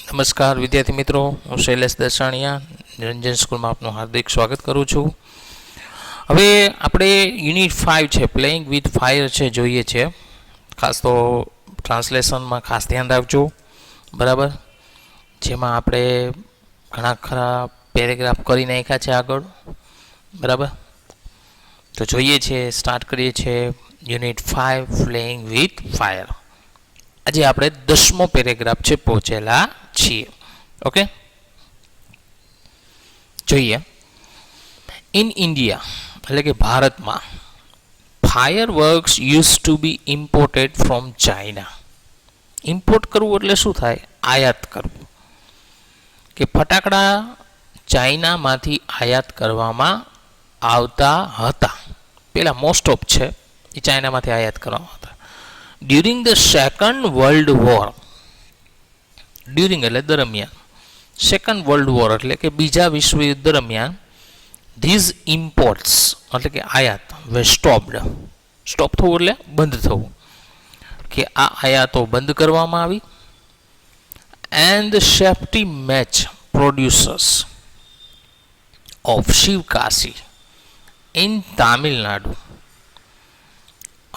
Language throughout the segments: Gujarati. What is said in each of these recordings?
નમસ્કાર વિદ્યાર્થી મિત્રો, હું શૈલેષ દસાણિયા નિરંજન સ્કૂલમાં આપનું હાર્દિક સ્વાગત કરું છું. હવે આપણે યુનિટ 5 છે પ્લેઇંગ વિથ ફાયર છે જોઈએ છે. ખાસ તો ટ્રાન્સલેશનમાં ખાસ ધ્યાન રાખજો, બરાબર. જેમાં આપણે ઘણા ખરા પેરેગ્રાફ કરી નાખ્યા છે આગળ, બરાબર. તો જોઈએ છે, સ્ટાર્ટ કરીએ છીએ યુનિટ 5 પ્લેઇંગ વિથ ફાયર. આજે આપણે 10મો પેરેગ્રાફ છે પહોંચેલા છીએ. ઓકે, જોઈએ. ઇન ઇન્ડિયા એટલે કે ભારતમાં fireworks use to be imported from China. Import કરવું એટલે શું થાય? આયાત કરવું. કે ફટાકડા ચાઇનામાંથી આયાત કરવામાં આવતા હતા. પેલા મોસ્ટ ઓફ છે એ ચાઇનામાંથી આયાત કરવામાં આવતા. During the second world war, during એટલે દરમિયાન, સેકન્ડ વર્લ્ડ વોર એટલે કે બીજા વિશ્વયુદ્ધ દરમિયાન ધીઝ ઇમ્પોર્ટ્સ એટલે કે આયાત વે સ્ટોપ્ડ. સ્ટોપ થવું એટલે બંધ થવું, કે આ આયાતો બંધ કરવામાં આવી. And the safety match producers of Sivakasi in Tamil Nadu,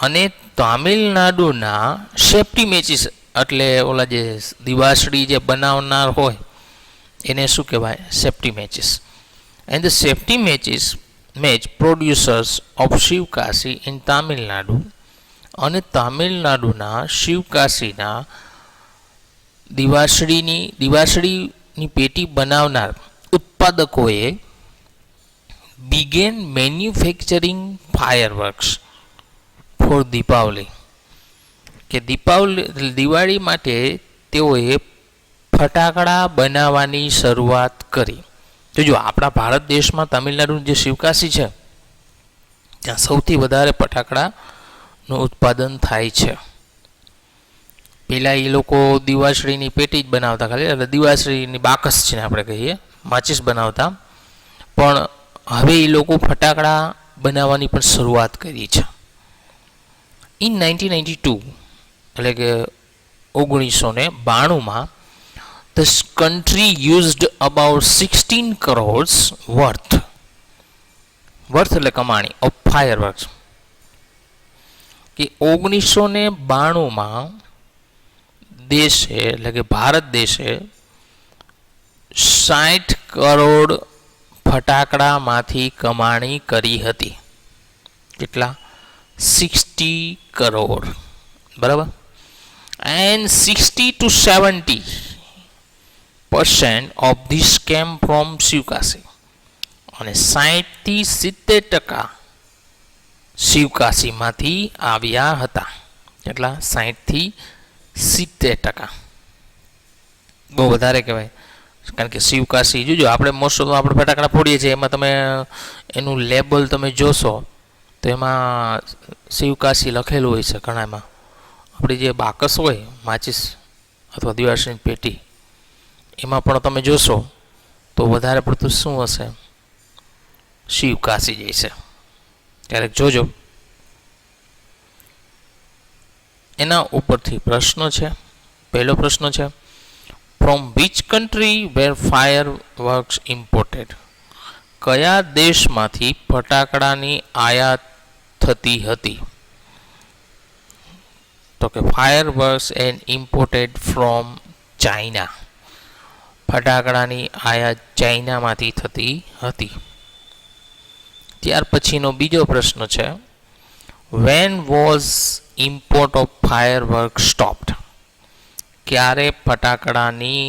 અને તામિલનાડુના સેફ્ટી મેચિસ એટલે ઓલા જે દિવાસળી જે બનાવનાર હોય એને શું કહેવાય? Safety matches. And the safety match producers of Sivakasi in Tamil Nadu, અને તામિલનાડુના શિવકાશીના દિવાસળીની પેટી બનાવનાર ઉત્પાદકોએ began manufacturing fireworks for Deepavali, કે દિવાળી માટે તેઓએ ફટાકડા બનાવવાની શરૂઆત કરી. તો જો આપણા ભારત દેશમાં તમિલનાડુનું જે શિવકાશી છે ત્યાં સૌથી વધારે ફટાકડાનું ઉત્પાદન થાય છે. પહેલાં એ લોકો દિવાસળીની પેટી જ બનાવતા, ખાલી એટલે દિવાસળીની બાકસ છે ને આપણે કહીએ, માચિસ બનાવતા. પણ હવે એ લોકો ફટાકડા બનાવવાની પણ શરૂઆત કરી છે. ઇન 1992 એટલે કે 1992માં the country used about 16 crores worth એટલે કમાણી ઓફ ફાયરવર્ક્સ, કે 1992માં દેશે એટલે કે ભારત દેશે 60 કરોડ ફટાકડામાંથી કમાણી કરી હતી. કેટલા? 60 કરોડ, બરાબર. એન્ડ 60 to 70% ઓફ ધીસ કેમ ફ્રોમ શિવકાશી, અને 60-70% શિવકાશીમાંથી આવ્યા હતા. કેટલા? 60-70%. બહુ વધારે કહેવાય, કારણ કે શિવકાશી જોજો, આપણે મોસ્ટ ઓફ આપણે ફટાકડા ફોડીએ છીએ એમાં તમે એનું લેબલ તમે જોશો તો એમાં શિવકાશી લખેલું હોય છે ઘણામાં. આપણી જે બાકસ હોય માચિસ અથવા દિવાસળીની પેટી એમાં પણ તમે જોશો તો વધારે પડતું શું હશે? શિવકાશી જાય છે. ક્યારેક જોજો. એના ઉપરથી પ્રશ્નો છે. પહેલો પ્રશ્ન છે, from which country were fireworks imported? કયા દેશમાંથી ફટાકડાની આયાત થતી હતી? તો કે fireworks and imported from China. ફટાકડાની આયાત ચાઇનામાંથી થતી હતી. ત્યાર પછીનો બીજો પ્રશ્ન છે, when was import of firework stopped? ક્યારે ફટાકડાની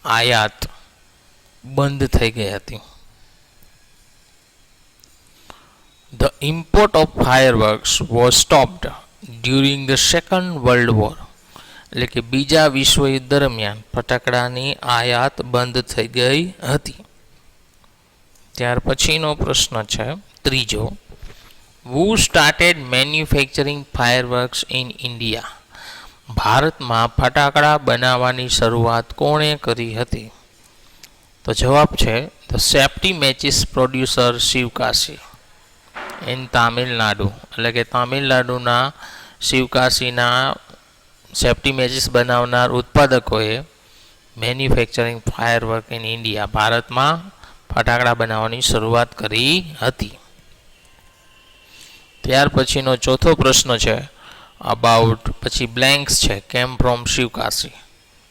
આયાત બંધ થઈ ગઈ હતી? The import of fireworks was stopped during the Second World War. એટલે કે બીજા વિશ્વયુદ્ધ દરમિયાન ફટાકડાની આયાત બંધ થઈ ગઈ હતી. ત્યાર પછીનો પ્રશ્ન છે ત્રીજો, who started manufacturing fireworks in India? ભારતમાં ફટાકડા બનાવવાની શરૂઆત કોણે કરી હતી? તો જવાબ છે the safety matches producer Sivakasi in Tamil Nadu, એટલે કે તામિલનાડુના શિવકાશીના સેફ્ટી મેચિસ બનાવનાર ઉત્પાદકોએ મેન્યુફેક્ચરિંગ ફાયરવર્ક ઇન ઇન્ડિયા, ભારતમાં ફટાકડા બનાવવાની શરૂઆત કરી હતી. ત્યાર પછીનો ચોથો પ્રશ્ન છે અબાઉટ, પછી બ્લેન્ક્સ છે, કેમ ફ્રોમ શિવકાશી.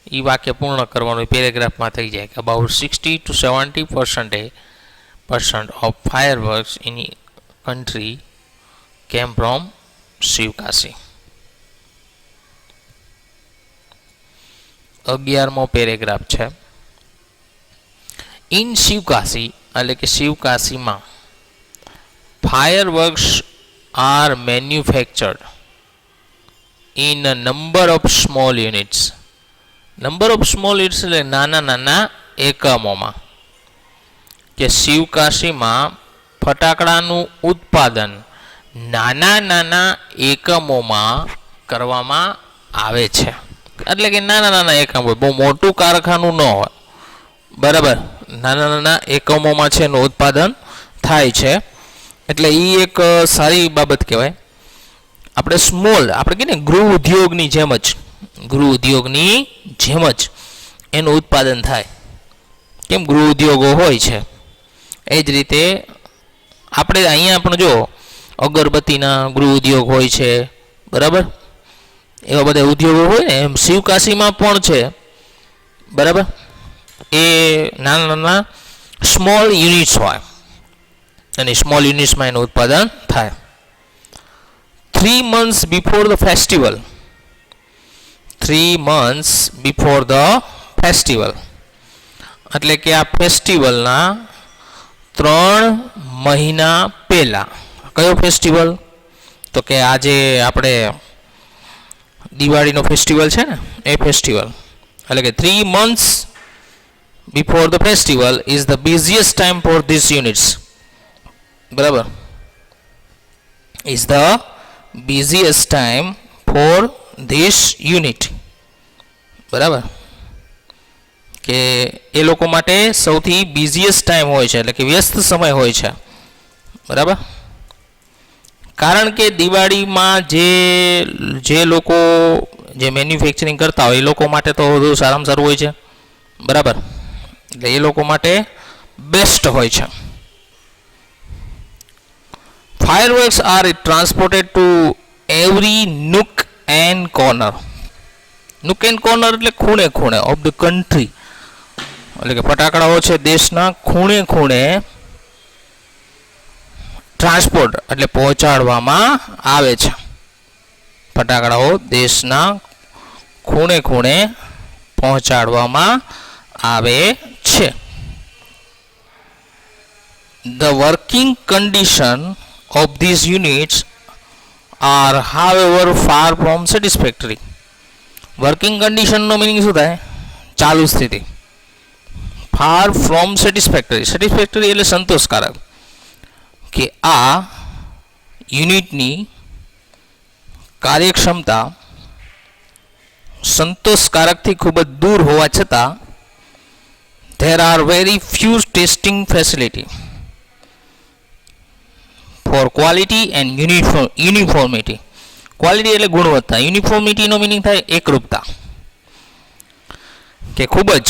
એ વાક્ય પૂર્ણ કરવાનું પેરેગ્રાફમાં થઈ જાય કે about 60 to 70% of fireworks in country came from Sivakasi. 11મો પેરેગ્રાફ છે ઇન શિવકાશી, એટલે કે શિવકાશીમાં fireworks are manufactured in a number of small units. Number of small units એટલે નાના નાના એકમોમાં. કે શિવકાશીમાં ફટાકડાનું ઉત્પાદન નાના નાના એકમોમાં કરવામાં આવે છે. એટલે કે નાના નાના એકમો, બહુ મોટું કારખાનું ન હોય, બરાબર, નાના નાના એકમોમાં છે એનું ઉત્પાદન થાય છે. એટલે એ એક સારી બાબત કહેવાય. આપણે સ્મોલ, આપણે કહીએ ને ગૃહ ઉદ્યોગની જેમ જ, ગૃહ ઉદ્યોગની જેમ જ એનું ઉત્પાદન થાય. કેમ ગૃહ ઉદ્યોગો હોય છે એ જ રીતે આપણે અહીંયા પણ જો અગરબત્તીના ગૃહ ઉદ્યોગ હોય છે, બરાબર, એવા બધા ઉદ્યોગો હોય ને, એમ શિવકાશીમાં પણ છે, બરાબર. એ નાના નાના સ્મોલ યુનિટ્સ હોય અને સ્મોલ યુનિટ્સમાં એનું ઉત્પાદન થાય. 3 months before the festival, 3 months before the festival, એટલે કે આ ફેસ્ટિવલના 3 મહિના પહેલા. કયો ફેસ્ટિવલ? તો કે આજે આપણે દિવાળીનો ફેસ્ટિવલ છે ને, એ ફેસ્ટિવલ. એટલે કે 3 months before the festival is the busiest time for these units. બરાબર, is the busiest time for this unit. બરાબર, કે એ લોકો માટે સૌથી બિઝીએસ્ટ ટાઈમ હોય છે, એટલે કે વ્યસ્ત સમય હોય છે, બરાબર. કારણ કે દિવાળીમાં જે લોકો જે મેન્યુફેક્ચરિંગ કરતા હોય એ લોકો માટે તો વધુ સારામાં સારું હોય છે, બરાબર. એટલે એ લોકો માટે બેસ્ટ હોય છે. Fireworks are transported to every nook and corner. Nook and corner એટલે ખૂણે ખૂણે of the country. એટલે કે ફટાકડાઓ છે દેશના ખૂણે ખૂણે ટ્રાન્સપોર્ટ એટલે પહોંચાડવામાં આવે છે. ફટાકડાઓ દેશના ખૂણે ખૂણે પહોંચાડવામાં આવે છે. The working condition of these units are however far from satisfactory. Working કન્ડિશનનો મિનિંગ શું થાય? ચાલુ સ્થિતિ. ફાર ફ્રોમ સેટિસ્ફેક્ટરી, સેટિસ્ફેક્ટરી એટલે સંતોષકારક. કે આ યુનિટની કાર્યક્ષમતા સંતોષકારકથી ખૂબ જ દૂર હોવા છતાં there are very few testing facility for quality and uniformity. Quality એટલે ગુણવત્તા, યુનિફોર્મિટીનો મિનિંગ થાય એકરૂપતા. કે ખૂબ જ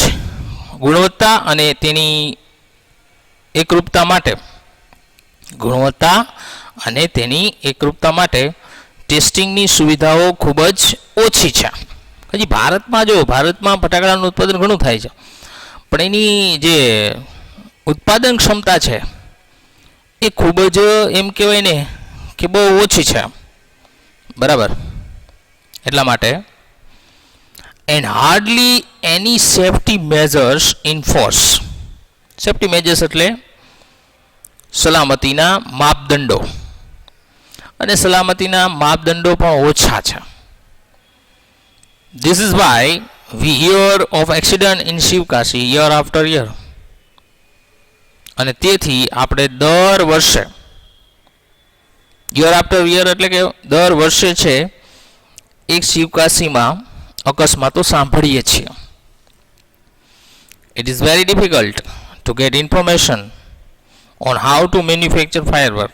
ગુણવત્તા અને તેની એકરૂપતા માટે, ગુણવત્તા અને તેની એકરૂપતા માટે ટેસ્ટિંગની સુવિધાઓ ખૂબ જ ઓછી છે. હજી ભારતમાં જો, ભારતમાં ફટાકડાનું ઉત્પાદન ઘણું થાય છે, પણ એની જે ઉત્પાદન ક્ષમતા છે એ ખૂબ જ એમ કહેવાય ને કે બહુ ઓછી છે, બરાબર. એટલા માટે and hardly any safety measures in force. Safety measures એટલે સલામતીના માપદંડો, અને સલામતીના માપદંડો પણ ઓછા છે. This is why we hear of accident in Sivakasi year after year. અને તેથી આપણે દર વર્ષે, યર આફ્ટર યર એટલે કે દર વર્ષે છે એક શિવકાશીમાં અકસ્માતો સાંભળીએ છીએ. It is very difficult to gate information on how to manufacture firework.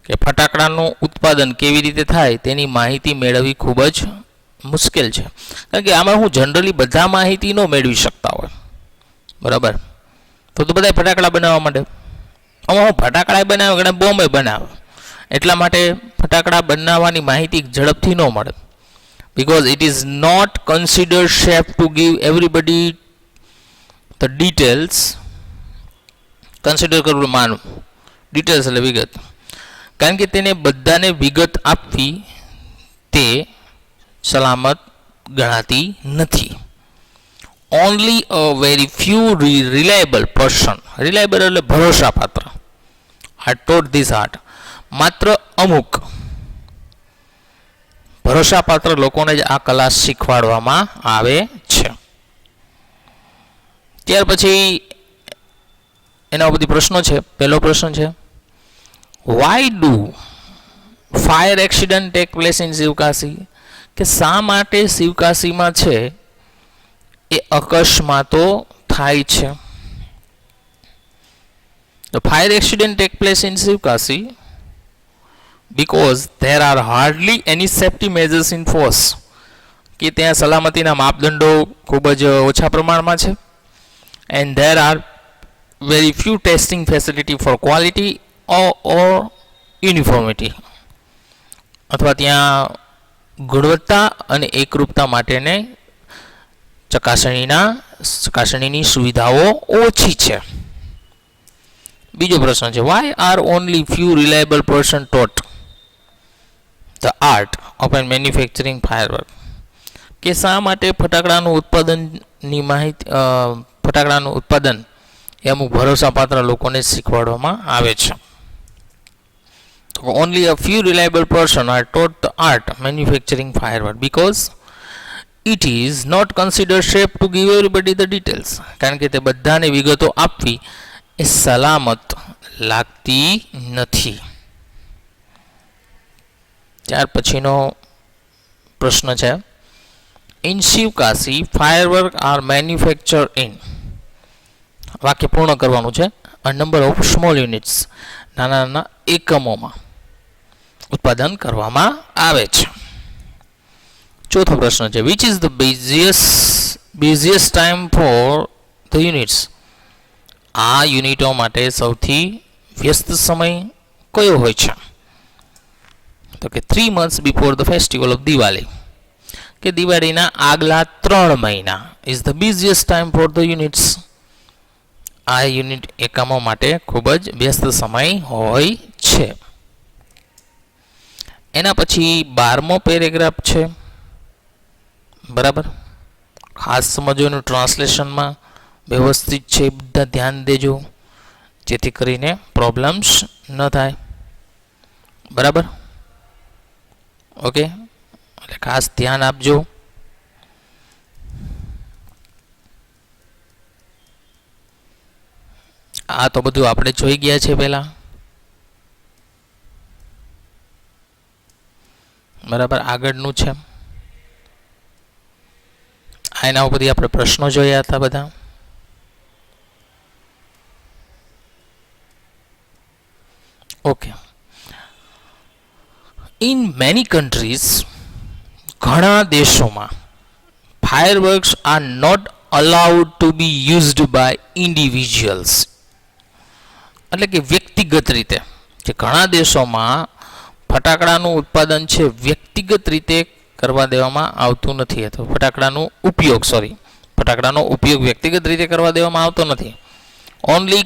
કે ફટાકડાનું ઉત્પાદન કેવી રીતે થાય તેની માહિતી મેળવવી ખૂબ જ મુશ્કેલ છે, કારણ કે આમાં હું જનરલી બધા માહિતી ન મેળવી શકતા હોય, બરાબર. તો બધા ફટાકડા બનાવવા માંડે. આમાં હું ફટાકડા બનાવે, ઘણા બોમ્બે બનાવે, એટલા માટે ફટાકડા બનાવવાની માહિતી ઝડપથી ન મળે. because it is not considered safe to give everybody the details. Consider કરવું માનવું, ડિટેલ્સ એટલે વિગત, કારણ કે તેને બધાને વિગત આપવી તે સલામત ગણાતી નથી. Only a very few reliable person, reliable એટલે ભરોસાપાત્ર, આર ટોટ ધીસ આર્ટ, માત્ર અમુક ભરોસાપાત્ર લોકોને જ આ કલા શીખવાડવામાં આવે છે. ત્યાર પછી એના બધી પ્રશ્નો છે. પહેલો પ્રશ્ન છે, why do fire accident take place in Sivakasi, કે શા માટે શિવકાશીમાં છે એ અકસ્માતો થાય છે. The fire accident take place in Shivkashi because there are hardly any safety measures in force, કે ત્યાં સલામતીના માપદંડો ખૂબ જ ઓછા પ્રમાણમાં છે. and there are very few testing facility for quality or uniformity, અથવા ત્યાં ગુણવત્તા અને એકરૂપતા માટેને ચકાસણીની સુવિધાઓ ઓછી છે. બીજો પ્રશ્ન છે, why are only few reliable person taught the art of an manufacturing firework, કે શા માટે ફટાકડાનું ઉત્પાદન એ અમુક ભરોસાપાત્ર લોકોને શીખવાડવામાં આવે છે. તો only a few reliable person are taught the art manufacturing firework because it is not consider safe to give everybody the details, કારણ કે તે બધાને વિગતો આપવી એ સલામત લાગતી નથી. ત્યાર પછીનો પ્રશ્ન છે, in Sivakasi firework are manufacture in, વાક્ય પૂર્ણ કરવાનું છે, a number of small units, નાના નાના એકમોમાં ઉત્પાદન કરવામાં આવે છે. ચોથો પ્રશ્ન છે, which is the busiest time for the units, આ યુનિટો માટે સૌથી વ્યસ્ત સમય કયો હોય છે. તો કે 3 months before the festival of Diwali, કે દિવાળીના આગલા 3 મહિના is the busiest time for the units, આ યુનિટ એકમો માટે ખૂબ જ વ્યસ્ત સમય હોય છે. એના પછી 12મો પેરેગ્રાફ છે, બરાબર. ખાસ સમજવાનું, ટ્રાન્સલેશનમાં વ્યવસ્થિત છે, બધા ધ્યાન દેજો જેથી કરીને પ્રોબ્લેમ્સ ન થાય, બરાબર. ઓકે, એટલે ખાસ ધ્યાન આપજો. આ તો બધું આપણે જોઈ ગયા છે પહેલા, બરાબર. આગળનું છે, એના ઉપરથી આપણે પ્રશ્નો જોયા હતા બધા. ઓકે, ઇન મેની કન્ટ્રીઝ, ઘણા દેશોમાં fireworks are not allowed to be used by individuals, એટલે કે વ્યક્તિગત રીતે, કે ઘણા દેશોમાં ફટાકડાનું ઉત્પાદન છે વ્યક્તિગત રીતે કરવા દેવામાં આવતું નથી, અથવા ફટાકડાનો ઉપયોગ વ્યક્તિગત રીતે કરવા દેવામાં આવતો નથી. ઓનલી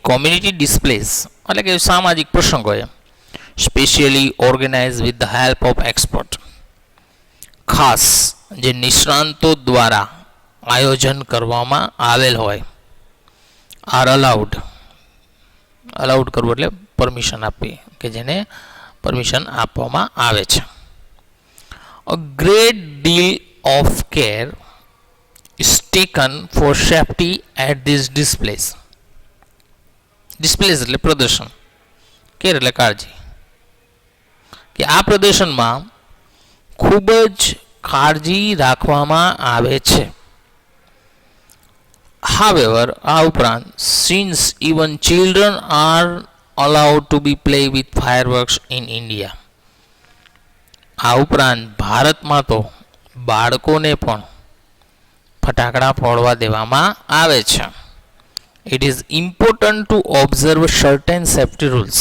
કોમ્યુનિટી ડિસ્પ્લેસ, એટલે કે સામાજિક પ્રસંગોએ specially organize with the help of expert, ખાસ જે નિષ્ણાંતો દ્વારા આયોજન કરવામાં આવેલ હોય, આર અલાઉડ કરવું એટલે પરમિશન આપવી, કે જેને પરમિશન આપવામાં આવે છે. A great deal of care is taken for safety at these displays. Displays એટલે પ્રદર્શન, કેર એટલે કાળજી, કે આ પ્રદર્શનમાં ખૂબ જ કાળજી રાખવામાં આવે છે. However, આ ઉપરાંત since even children are allowed to be play with fireworks in India, આ ઉપરાંત ભારતમાં તો બાળકોને પણ ફટાકડા ફોડવા દેવામાં આવે છે. It is important to observe certain safety rules.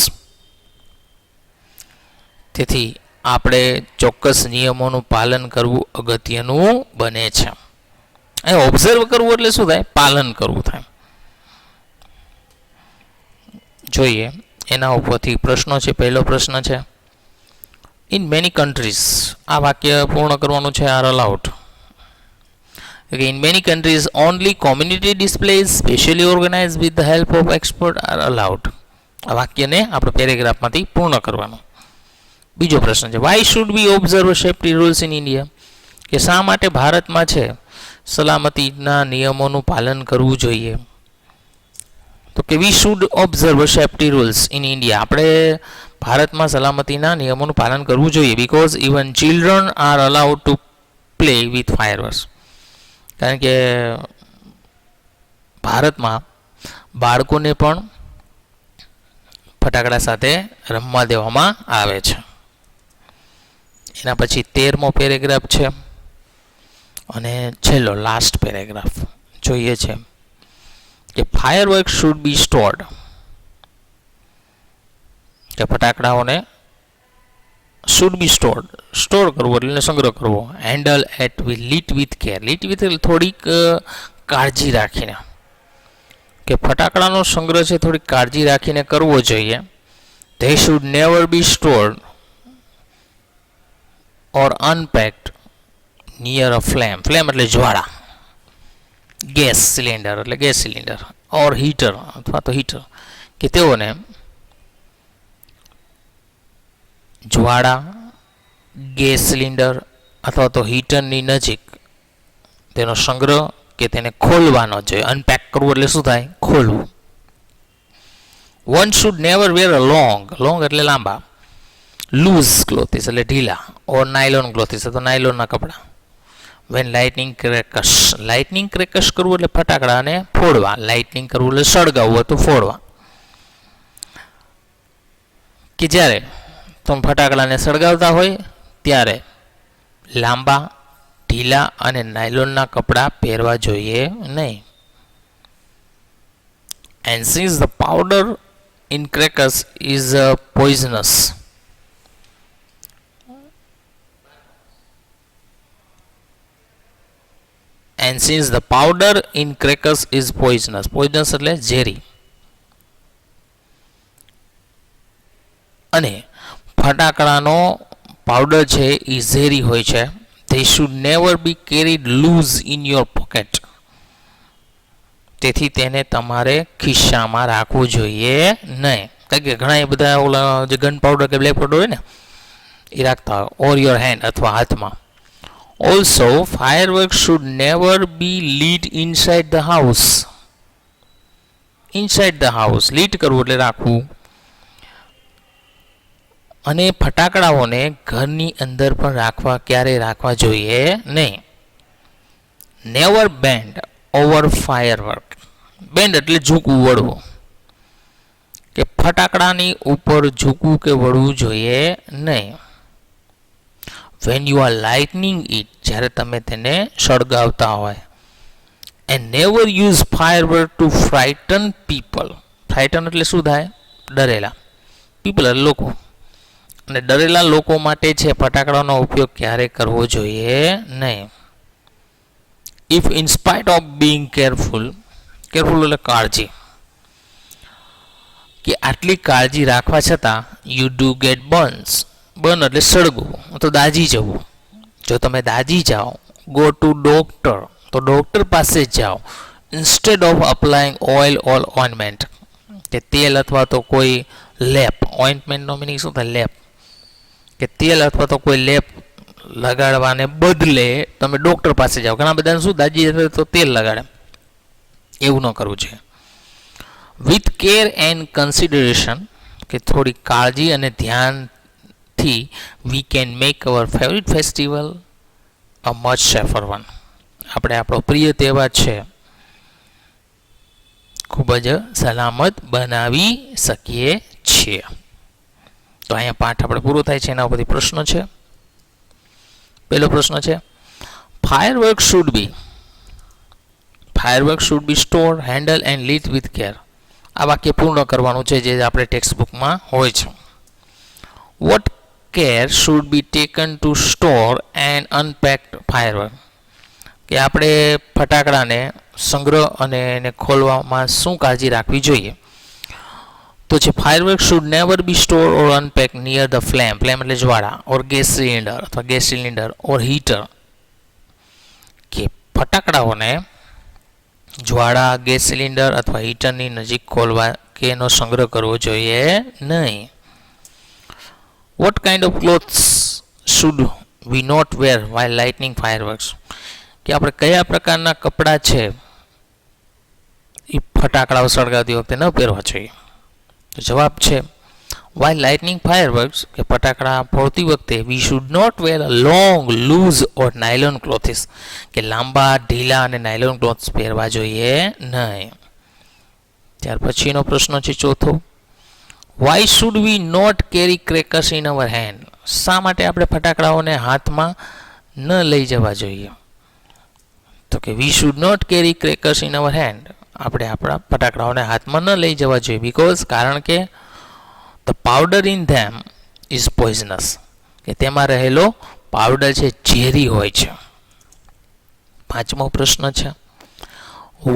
તેથી આપણે ચોક્કસ નિયમોનું પાલન કરવું અગત્યનું બને છે. અહીં ઓબ્ઝર્વ કરવું એટલે શું થાય? પાલન કરવું થાય. જોઈએ એના ઉપરથી પ્રશ્નો છે. પહેલો પ્રશ્ન છે, ઇન મેની કન્ટ્રીઝ, આ વાક્ય પૂર્ણ કરવાનું છે, are allowed. In many countries only community displays specially organize with the help of expert are allowed. આ વાક્યને આપણે પેરેગ્રાફમાંથી પૂર્ણ કરવાનું. બીજો પ્રશ્ન છે, why should be observe safety rules in India, કે શા માટે ભારતમાં છે સલામતીના નિયમોનું પાલન કરવું જોઈએ. તો કે we should observe safety rules in India, આપણે ભારતમાં સલામતીના નિયમોનું પાલન કરવું જોઈએ. Because even children are allowed to play with fireworks, કારણ કે ભારતમાં બાળકોને પણ ફટાકડા સાથે રમવા દેવામાં આવે છે. એના પછી 13મો પેરેગ્રાફ છે અને છેલ્લો લાસ્ટ પેરેગ્રાફ જોઈએ છે કે ફાયરવર્ક શુડ બી સ્ટોર્ડ, કે ફટાકડાઓને શુડ બી સ્ટોર્ડ, સ્ટોર કરવો એટલે સંગ્રહ કરવો. Handle at lit with care, lit with થોડીક કાળજી રાખીને, કે ફટાકડાનો સંગ્રહ છે થોડીક કાળજી રાખીને કરવો જોઈએ. They should never be stored or unpacked near a flame, flame એટલે જ્વાળા, ગેસ સિલિન્ડર એટલે ગેસ સિલિન્ડર, ઓર હીટર અથવા તો હીટર, કે તેઓને જ્વાળા, ગેસ સિલિન્ડર અથવા તો હીટરની નજીક તેનો સંગ્રહ કે તેને ખોલવાનો જોઈએ. અનપેક કરવું એટલે શું થાય? ખોલવું. One should never wear a long, long એટલે લાંબા, લૂઝ ક્લોથીસ એટલે ઢીલા, ઓર નાયલોન ક્લોથીસ તો નાયલોનના કપડાં. When lightning crackers, lightning crackers કરવું એટલે ફટાકડાને ફોડવા, લાઇટનિંગ કરવું એટલે સળગાવવું તો ફોડવા. કે જ્યારે તમે ફટાકડાને સળગાવતા હોય ત્યારે લાંબા, ઢીલા અને નાયલોનના કપડાં પહેરવા જોઈએ નહીં. And since the powder in crackers is poisonous, and since the powder in crackers is poisonous, poisonous એટલે ઝેરી, અને ફટાકડાનો પાવડર છે એ ઝેરી હોય છે, they should never be carried loose in your pocket, તેથી તેને તમારે ખિસ્સામાં રાખવું જોઈએ નહીં. કારણ કે ઘણા એ બધા ઓલા જે ગન પાવડર કે બ્લેક પાવડર હોય ને એ રાખતા હોય, ઓર યોર હેન્ડ અથવા હાથમાં. Also firework should never be lit inside the house, inside the house lit કરવું એટલે રાખવું, અને ફટાકડાઓને ઘરની અંદર પણ ક્યારેય રાખવા જોઈએ નહીં. Never band over firework, band એટલે ઝૂકવું, વળવું, કે ફટાકડાની ઉપર ઝૂકવું કે વળવું જોઈએ નહીં. When you are lighting it, જ્યારે તમે તેને સળગાવતા હોય. And never use firework to frighten people, frighten એટલે શું થાય? ડરેલા, પીપલ એટલે લોકો, અને ડરેલા લોકો માટે છે ફટાકડાનો ઉપયોગ ક્યારે કરવો જોઈએ નહીં. If in spite of being careful, careful એટલે કાળજી, કે આટલી કાળજી રાખવા છતાં you do get burns, burn એટલે સળગવું તો દાઝી જવું. જો તમે દાઝી જાઓ, ગો ટુ ડોક્ટર, તો ડોક્ટર પાસે જ જાઓ. Instead of applying oil or ointment, કે તેલ અથવા તો કોઈ લેપ, ઓઇન્ટમેન્ટનો મિનિંગ શું થાય? લેપ, કે તેલ અથવા તો કોઈ લેપ લગાડવાને બદલે તમે ડૉક્ટર પાસે જાઓ. ઘણા બધાને શું દાજી જશે તો તેલ લગાડે, એવું ન કરવું છે. વિથ કેર એન્ડ કન્સિડરેશન, કે થોડી કાળજી અને ધ્યાનથી we can make hour favourite festival a much safer one, આપણે આપણો પ્રિય તહેવાર છે ખૂબ જ સલામત બનાવી શકીએ છીએ. તો અહીંયા પાઠ આપણે પૂરો થાય છે. એના ઉપરથી પ્રશ્નો છે. પહેલો પ્રશ્ન છે, fireworks should be stored, handled and lit with care. આ વાક્ય પૂર્ણ કરવાનું છે જે આપણે ટેક્સ્ટ બુકમાં હોય છે. What care should be taken to store and unpack fireworks? કે આપણે ફટાકડાને સંગ્રહ અને એને ખોલવામાં શું કાળજી રાખવી જોઈએ? તો છે fireworks should never be stored or unpacked near the flame એટલે જ્વાળા, or gas cylinder or heater. કે ફટાકડાઓને જ્વાળા, ગેસ સિલિન્ડર અથવા હીટરની નજીક ખોલવા કે એનો સંગ્રહ કરવો જોઈએ નહીં. What kind of clothes should we not wear while lightning fireworks? કે આપણે કયા પ્રકારના કપડાં છે એ ફટાકડાઓ સળગાવતી વખતે ન પહેરવા જોઈએ? તો જવાબ છે વાઇલ લાઇટનિંગ ફાયરવર્ક્સ, કે ફટાકડા ફોડતી વખતે we should not wear long, loose or nylon clothes, કે લાંબા, ઢીલા અને નાયલોન ક્લોથ્સ પહેરવા જોઈએ નહીં. ત્યાર પછીનો પ્રશ્ન છે ચોથો. Why should we not carry crackers in our hand? શા માટે આપણે ફટાકડાઓને હાથમાં ન લઈ જવા જોઈએ? તો કે we should not carry crackers in our hand, આપણે આપણા ફટાકડાઓને હાથમાં ન લઈ જવા જોઈએ. બીકોઝ, કારણ કે the powder in them is poisonous, કે તેમાં રહેલો પાવડર છે ઝેરી હોય છે. પાંચમો પ્રશ્ન છે.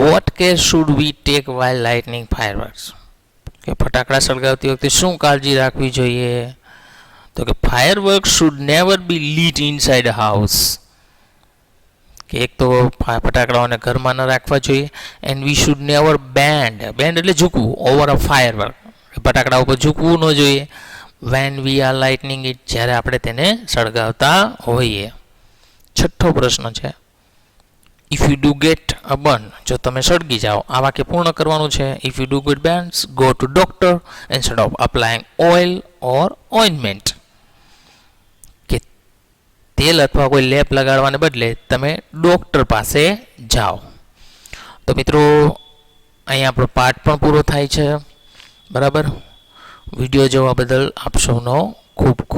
what care should we take while lighting fireworks? કે ફટાકડા સળગાવતી વખતે શું કાળજી રાખવી જોઈએ? તો કે fireworks should never be lit inside a house, કે એક તો ફટાકડાઓને ઘરમાં ન રાખવા જોઈએ. and we should never bend એટલે ઝૂકવું, over a firework, ફટાકડા ઉપર ઝૂકવું ન જોઈએ. when we are lighting it, જ્યારે આપણે તેને સળગાવતા હોઈએ. છઠ્ઠો પ્રશ્ન છે. if you do get a burn, જો તમે સળગી જાઓ, આ વાક્ય પૂર્ણ કરવાનું છે. if you do get burns, go to doctor instead of applying oil or ointment, કે તેલ અથવા કોઈ લેપ લગાડવાને બદલે તમે ડોક્ટર પાસે જાઓ. તો મિત્રો, અહીંયા આપણો પાઠ પણ પૂરો થાય છે. બરાબર. વિડીયો જોવા બદલ આપ સૌનો ખૂબ ખૂબ